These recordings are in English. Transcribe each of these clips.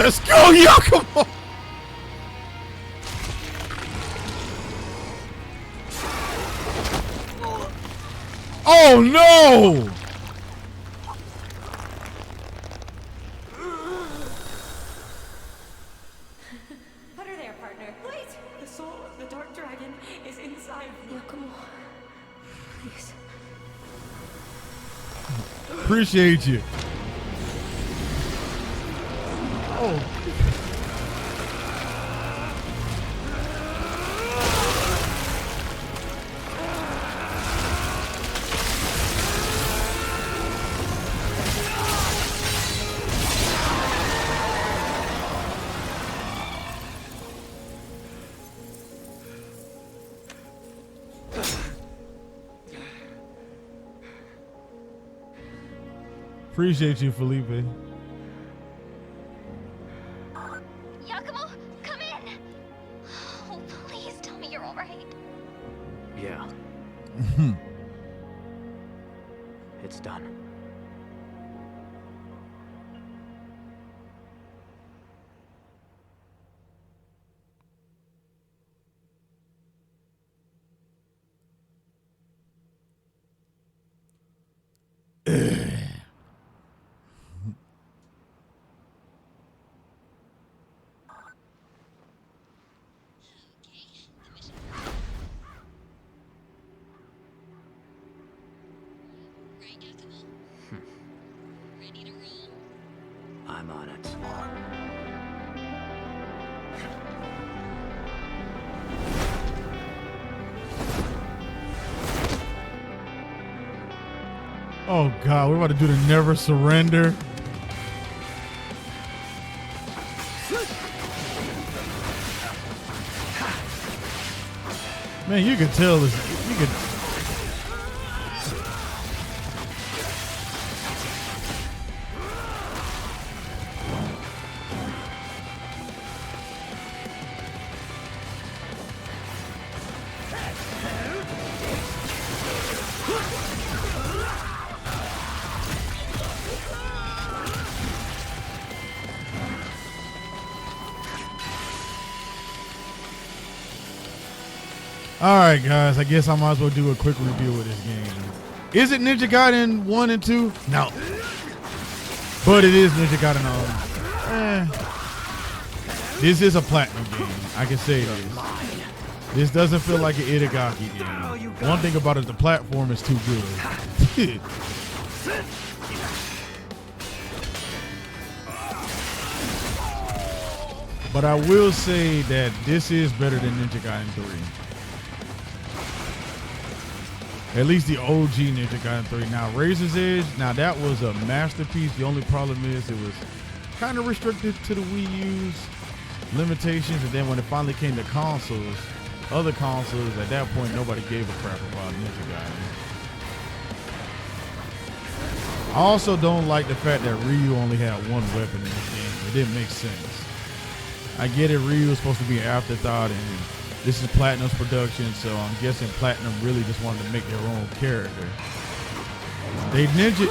Let's go, Yakumo! Oh no! Put her there, partner. Wait! The soul of the dark dragon is inside me. Yakumo, please. Appreciate you. Oh. Appreciate you, Felipe. Yakumo, come in! Oh, please tell me you're all right. Yeah. It's done. I'm on it. Oh God, we're about to do the never surrender. Man, you can tell this. You can. All right, guys. I guess I might as well do a quick review of this game. Is it Ninja Gaiden 1 and 2? No. But it is Ninja Gaiden. This is a platinum game. I can say this. This doesn't feel like an Itagaki game. One thing about it, the platform is too good. But I will say that this is better than Ninja Gaiden 3. At least the OG Ninja Gaiden 3. Now, Razor's Edge, now that was a masterpiece. The only problem is it was kind of restricted to the Wii U's limitations. And then when it finally came to consoles, other consoles, at that point, nobody gave a crap about Ninja Gaiden. I also don't like the fact that Ryu only had one weapon in this game. It didn't make sense. I get it, Ryu is supposed to be an afterthought, and this is Platinum's production, so I'm guessing Platinum really just wanted to make their own character. They DMC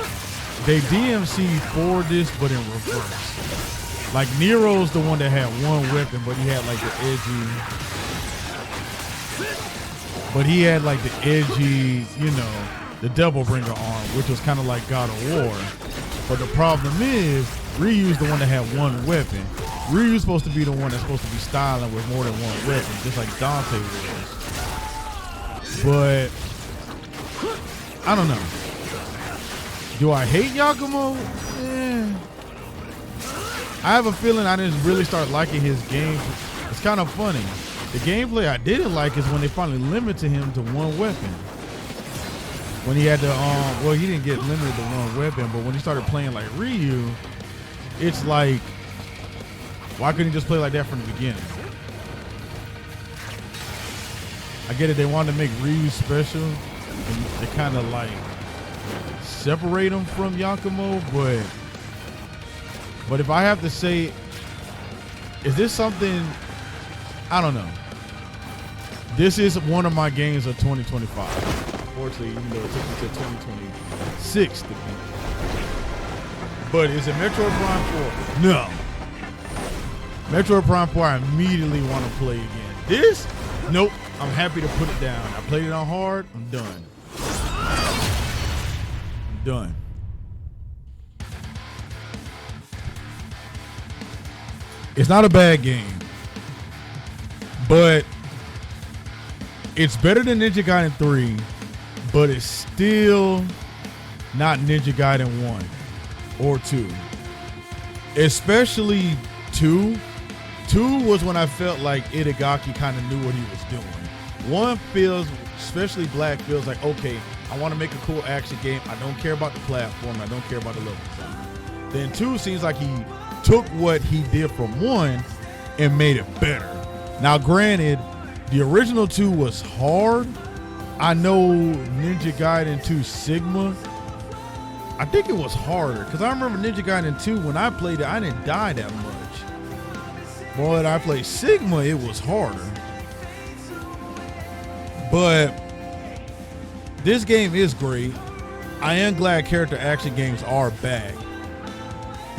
for this, but in reverse. Like Nero's the one that had one weapon, but he had like the edgy, you know, the Devil Bringer arm, which was kind of like God of War. But the problem is, Ryu's the one that had one weapon. Ryu's supposed to be the one that's supposed to be styling with more than one weapon, just like Dante was. But I don't know. Do I hate Yakumo? I have a feeling I didn't really start liking his game. It's kind of funny. The gameplay I didn't like is when they finally limited him to one weapon. When he had to, well, he didn't get limited to one weapon, but when he started playing like Ryu, it's like, why couldn't he just play like that from the beginning? I get it, they wanted to make Ryu special, and they kind of like separate him from Yakumo, but if I have to say, is this something, I don't know. This is one of my games of 2025. Unfortunately, even though it took me to 2026 to beat. But is it Metroid Prime 4? No. Metroid Prime 4, I immediately want to play again. This, nope. I'm happy to put it down. I played it on hard. I'm done. I'm done. It's not a bad game, but it's better than Ninja Gaiden 3, but it's still not Ninja Gaiden 1 or 2. Especially 2. 2 was when I felt like Itagaki kind of knew what he was doing. 1 feels, especially Black, feels like, okay, I want to make a cool action game. I don't care about the platform. I don't care about the level design. Then 2 seems like he took what he did from 1 and made it better. Now, granted, the original 2 was hard. I know Ninja Gaiden 2 Sigma, I think it was harder because I remember Ninja Gaiden 2, when I played it, I didn't die that much. Boy, when I played Sigma, it was harder. But this game is great. I am glad character action games are back.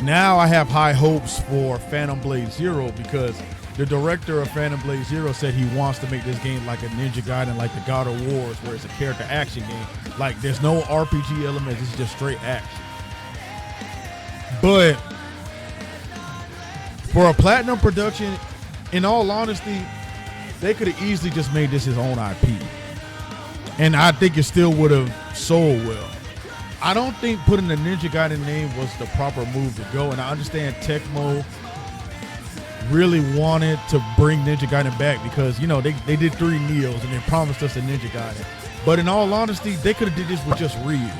Now I have high hopes for Phantom Blade Zero because the director of Phantom Blade Zero said he wants to make this game like a Ninja Gaiden, like the God of Wars, where it's a character action game. Like there's no RPG elements, it's just straight action. But for a Platinum production, in all honesty, they could have easily just made this his own IP. And I think it still would have sold well. I don't think putting the Ninja Gaiden name was the proper move to go. And I understand Tecmo really wanted to bring Ninja Gaiden back because, you know, they did 3 Neos and they promised us a Ninja Gaiden. But in all honesty, they could have did this with just Ryu.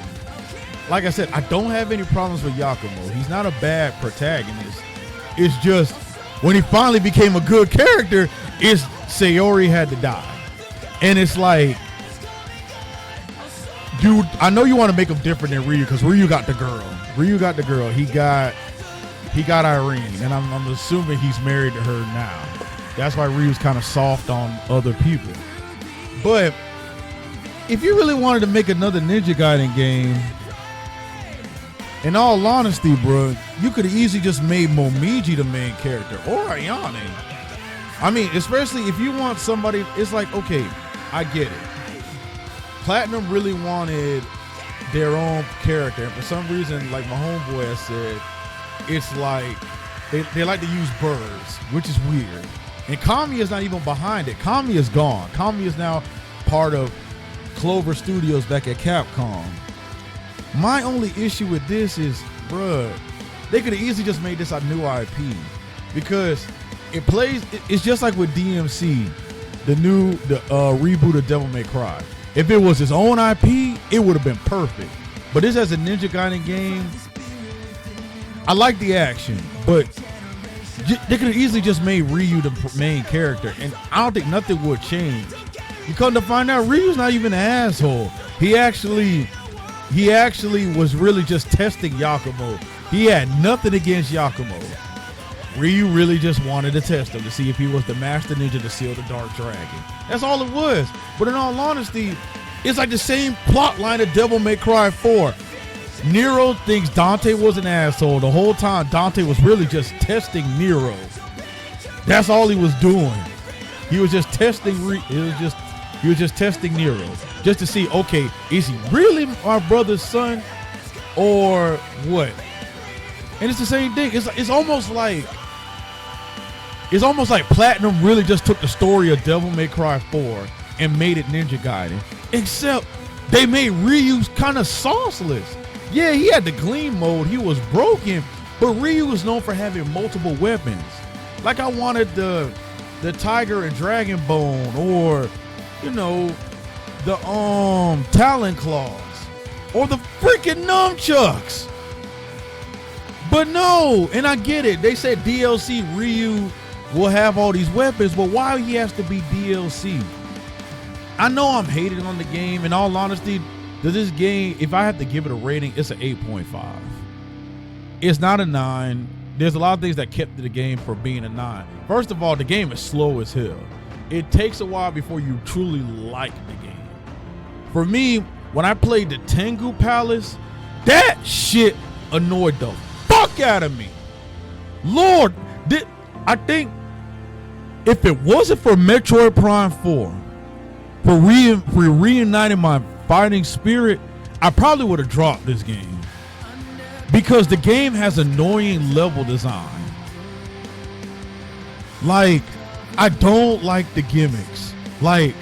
Like I said, I don't have any problems with Yakumo. He's not a bad protagonist. It's just when he finally became a good character, it's Sayori had to die. And it's like, dude, I know you want to make him different than Ryu because Ryu got the girl. Ryu got the girl. He got Irene, and I'm assuming he's married to her now. That's why Ryu's kind of soft on other people. But if you really wanted to make another Ninja Gaiden game, in all honesty, bro, you could have easily just made Momiji the main character or Ayane. I mean, especially if you want somebody, it's like, okay, I get it. Platinum really wanted their own character, and for some reason, like my homeboy has said, it's like they like to use birds, which is weird. And Kami is not even behind it. Kami is gone. Kami is now part of Clover Studios back at Capcom. My only issue with this is, bruh, they could have easily just made this a new IP because it's just like with DMC, the reboot of Devil May Cry. If it was his own IP, it would have been perfect. But this as a Ninja Gaiden game, I like the action, but they could have easily just made Ryu the main character, and I don't think nothing would change. You come to find out, Ryu's not even an asshole. He actually was really just testing Yakumo. He had nothing against Yakumo. Ryu really just wanted to test him to see if he was the master ninja to seal the Dark Dragon. That's all it was. But in all honesty, it's like the same plot line of Devil May Cry 4. Nero thinks Dante was an asshole. The whole time Dante was really just testing Nero. That's all he was doing. He was just testing he was just testing Nero. Just to see, okay, is he really my brother's son or what? And it's the same thing. It's almost like Platinum really just took the story of Devil May Cry 4 and made it Ninja Gaiden. Except they made Ryu kind of sauceless. Yeah, he had the gleam mode. He was broken, but Ryu was known for having multiple weapons. Like I wanted the Tiger and Dragon Bone, or you know, the Talon Claws, or the freaking nunchucks. But no, and I get it. They said DLC Ryu will have all these weapons, but why he has to be DLC? I know I'm hating on the game. In all honesty, this game, if I have to give it a rating, it's an 8.5. It's not a 9. There's a lot of things that kept the game from being a 9. First of all, the game is slow as hell. It takes a while before you truly like the game. For me, when I played the Tengu Palace, that shit annoyed the fuck out of me. Lord, I think if it wasn't for Metroid Prime 4, for reuniting my fighting spirit, I probably would have dropped this game. Because the game has annoying level design. Like, I don't like the gimmicks. Like,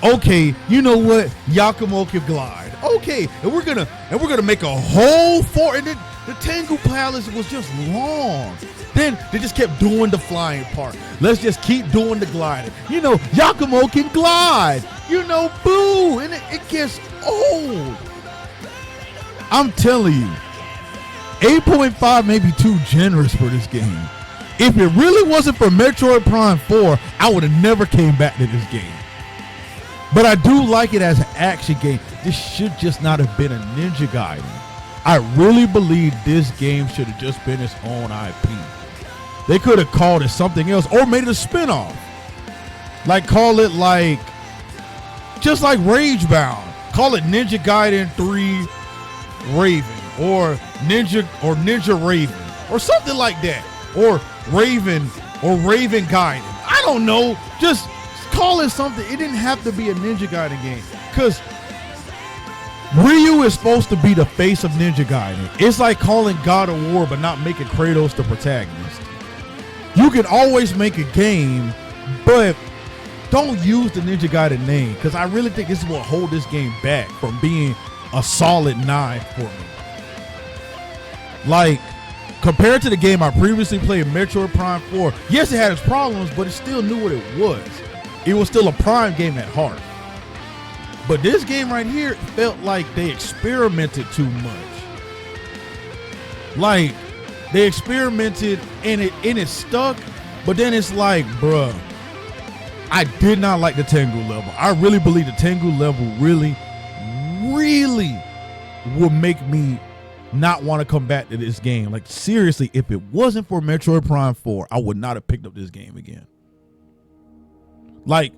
okay, you know what? Yakumo can glide. Okay, and we're gonna make a whole fort, and then the Tengu Palace was just long. Then they just kept doing the flying part. Let's just keep doing the gliding. You know, Yakumo can glide. You know, boo, and it gets old. I'm telling you, 8.5 may be too generous for this game. If it really wasn't for Metroid Prime 4, I would have never came back to this game. But I do like it as an action game. This should just not have been a Ninja Gaiden. I really believe this game should have just been its own IP. They could have called it something else or made it a spinoff. Like, call it like, just like Ragebound. Call it Ninja Gaiden 3 Raven or Ninja Raven or something like that. Or Raven Gaiden. I don't know. Just call it something. It didn't have to be a Ninja Gaiden game. Because Ryu is supposed to be the face of Ninja Gaiden. It's like calling God of War but not making Kratos the protagonist. You can always make a game, but don't use the Ninja Gaiden name, because I really think this is what hold this game back from being a solid 9 for me. Like, compared to the game I previously played, Metroid Prime 4, yes, it had its problems, but it still knew what it was. It was still a Prime game at heart. But this game right here felt like they experimented too much. Like, they experimented and it stuck, but then it's like, bruh, I did not like the Tengu level. I really believe the Tengu level really would make me not want to come back to this game. Like, seriously, if it wasn't for Metroid Prime 4, I would not have picked up this game again. Like,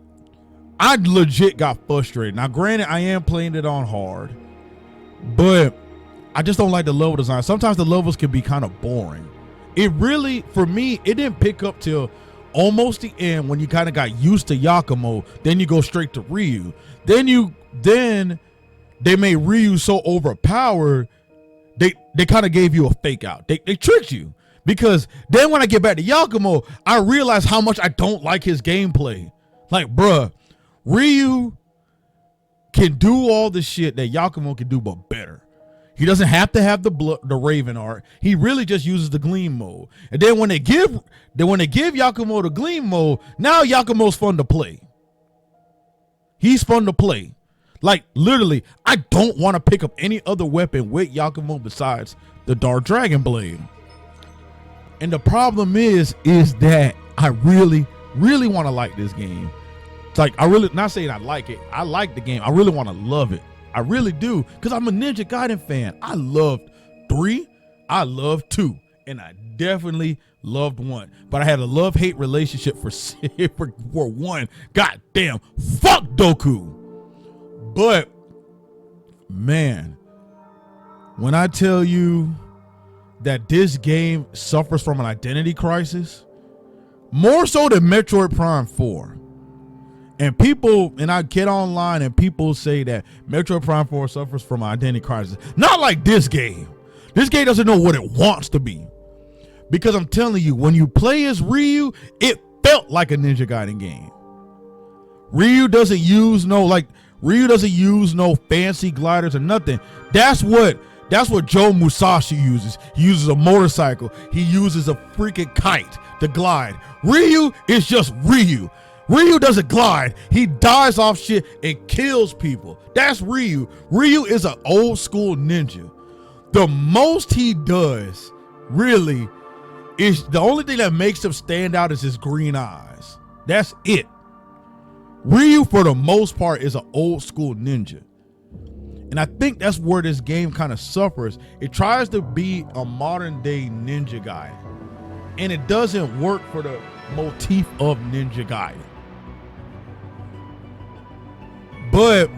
I legit got frustrated. Now, granted, I am playing it on hard, but I just don't like the level design. Sometimes the levels can be kind of boring. It really, for me, it didn't pick up till almost the end when you kind of got used to Yakumo. Then you go straight to Ryu. Then they made Ryu so overpowered, they kind of gave you a fake out. They tricked you. Because then when I get back to Yakumo, I realize how much I don't like his gameplay. Like, bruh, Ryu can do all the shit that Yakumo can do, but better. He doesn't have to have the Raven art. He really just uses the Gleam mode. And then when they give Yakumo the Gleam mode, now Yakumo's fun to play. He's fun to play. Like, literally, I don't want to pick up any other weapon with Yakumo besides the Dark Dragon Blade. And the problem is that I really want to like this game. It's like, I really, not saying I like it. I like the game. I really want to love it. I really do, because I'm a Ninja Gaiden fan. I loved 3, I loved 2, and I definitely loved 1. But I had a love-hate relationship for 1. God damn, fuck Doku. But, man, when I tell you that this game suffers from an identity crisis, more so than Metroid Prime 4. And I get online and people say that Metroid Prime 4 suffers from an identity crisis. Not like this game. This game doesn't know what it wants to be. Because I'm telling you, when you play as Ryu, it felt like a Ninja Gaiden game. Ryu doesn't use no fancy gliders or nothing. That's what Joe Musashi uses. He uses a motorcycle. He uses a freaking kite to glide. Ryu is just Ryu. Ryu doesn't glide. He dies off shit and kills people. That's Ryu. Ryu is an old school ninja. The most he does, really, is the only thing that makes him stand out is his green eyes. That's it. Ryu, for the most part, is an old school ninja. And I think that's where this game kind of suffers. It tries to be a modern day Ninja Gaiden, and it doesn't work for the motif of Ninja Gaiden. But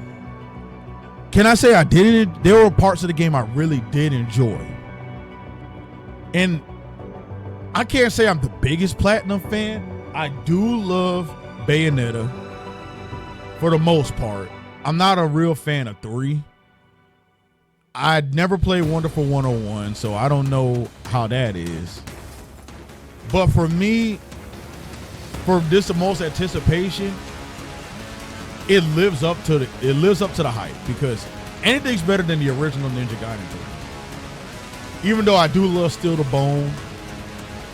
can I say I didn't? There were parts of the game I really did enjoy. And I can't say I'm the biggest Platinum fan. I do love Bayonetta for the most part. I'm not a real fan of 3. I'd never played Wonderful 101, so I don't know how that is. But for me, for this the most anticipation, it lives up to the hype because anything's better than the original Ninja Gaiden 3. Even though I do love Steel to Bone,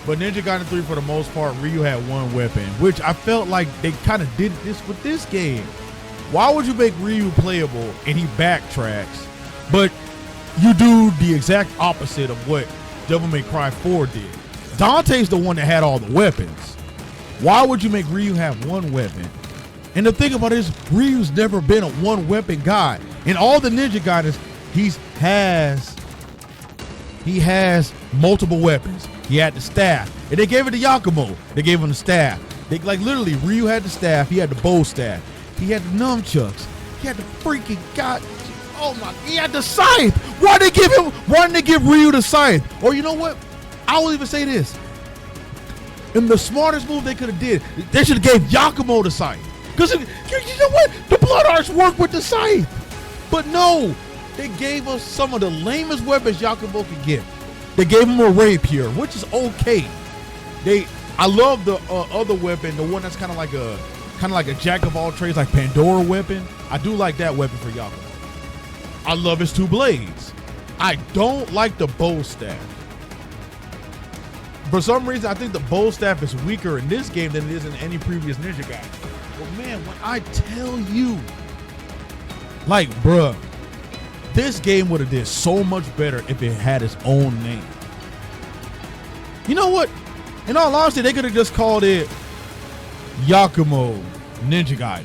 but Ninja Gaiden 3 for the most part, Ryu had one weapon, which I felt like they kind of did this with this game. Why would you make Ryu playable and he backtracks, but you do the exact opposite of what Devil May Cry 4 did? Dante's the one that had all the weapons. Why would you make Ryu have one weapon? And the thing about it is, Ryu's never been a one weapon guy. In all the Ninja Gaidens, he has multiple weapons. He had the staff, and they gave it to Yakumo. They gave him the staff. They like literally, Ryu had the staff. He had the bow staff. He had the nunchucks. He had the freaking oh my! He had the scythe. Why did they give Ryu the scythe? Or you know what? I will even say this. And the smartest move they could have did, they should have gave Yakumo the scythe. Because you know what? The Blood Arts work with the scythe. But no, they gave us some of the lamest weapons Yakumo could get. They gave him a rapier, which is okay. I love the other weapon, the one that's kind of like a jack of all trades, like Pandora weapon. I do like that weapon for Yakumo. I love his 2 blades. I don't like the bow staff. For some reason, I think the bow staff is weaker in this game than it is in any previous Ninja Gaiden. But man, when I tell you, like, bruh, this game would have did so much better if it had its own name. You know what? In all honesty, they could have just called it Yakumo Ninja Gaiden.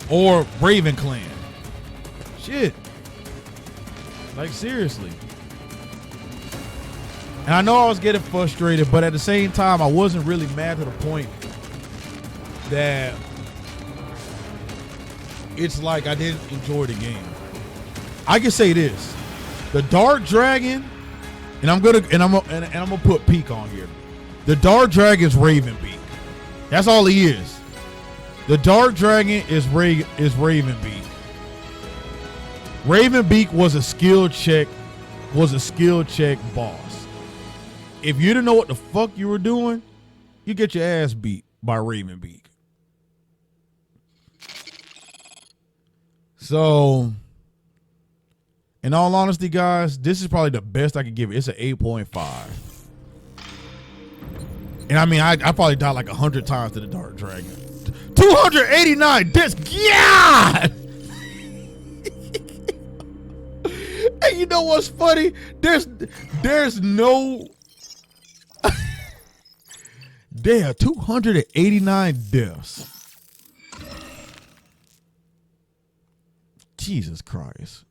Or Raven Clan. Shit. Like, seriously. And I know I was getting frustrated, but at the same time, I wasn't really mad to the point that it's like I didn't enjoy the game. I can say this: the Dark Dragon, and I'm gonna put Peak on here. The Dark Dragon's Ravenbeak. That's all he is. The Dark Dragon is Ravenbeak. Ravenbeak was a skill check boss. If you didn't know what the fuck you were doing, you get your ass beat by Ravenbeak. So, in all honesty, guys, this is probably the best I could give it. It's an 8.5. And I mean, I probably died like 100 times to the Dark Dragon. 289 discs. Yeah! And you know what's funny? There's no... There are 289 deaths. Jesus Christ.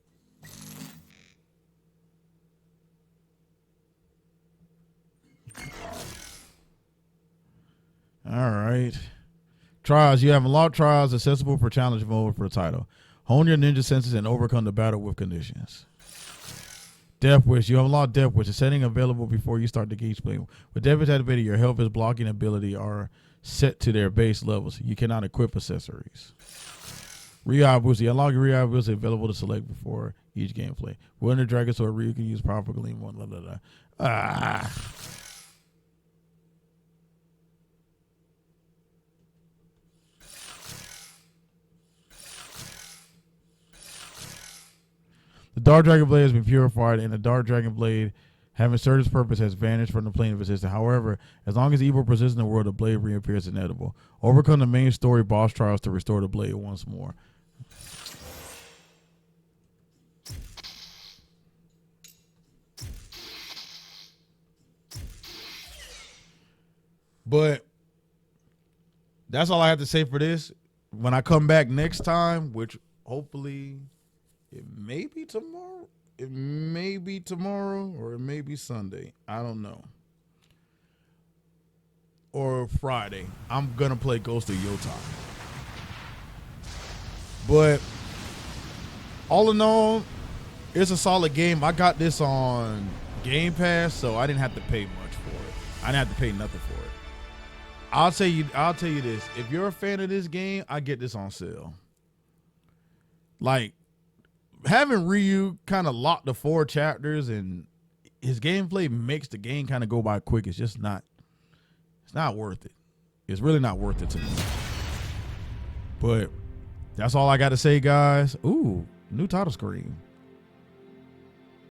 All right. Trials. You have unlocked trials accessible for challenge mode for the title. Hone your ninja senses and overcome the battle with conditions. Death Wish. You have unlocked Death Wish, a setting available before you start the gauge play. With Death Wish activated, your health and blocking ability are set to their base levels. You cannot equip accessories. Rehab Boost. The unlocked Rehab Boost is available to select before each gameplay. When the Dragon Sword Ryu can use properly in one. Blah, blah, blah. The Dark Dragon Blade has been purified, and the Dark Dragon Blade, having served its purpose, has vanished from the plane of existence. However, as long as evil persists in the world, the blade reappears inedible. Overcome the main story boss trials to restore the blade once more. But that's all I have to say for this. When I come back next time, which hopefully... It may be tomorrow. It may be tomorrow, or it may be Sunday. I don't know. Or Friday. I'm gonna play Ghost of Yotai. But all in all, it's a solid game. I got this on Game Pass, so I didn't have to pay much for it. I didn't have to pay nothing for it. I'll tell you this. If you're a fan of this game, I get this on sale. Like, having Ryu kind of lock the 4 chapters and his gameplay makes the game kind of go by quick. It's just not, it's not worth it. It's really not worth it to me. But that's all I got to say, guys. Ooh, new title screen.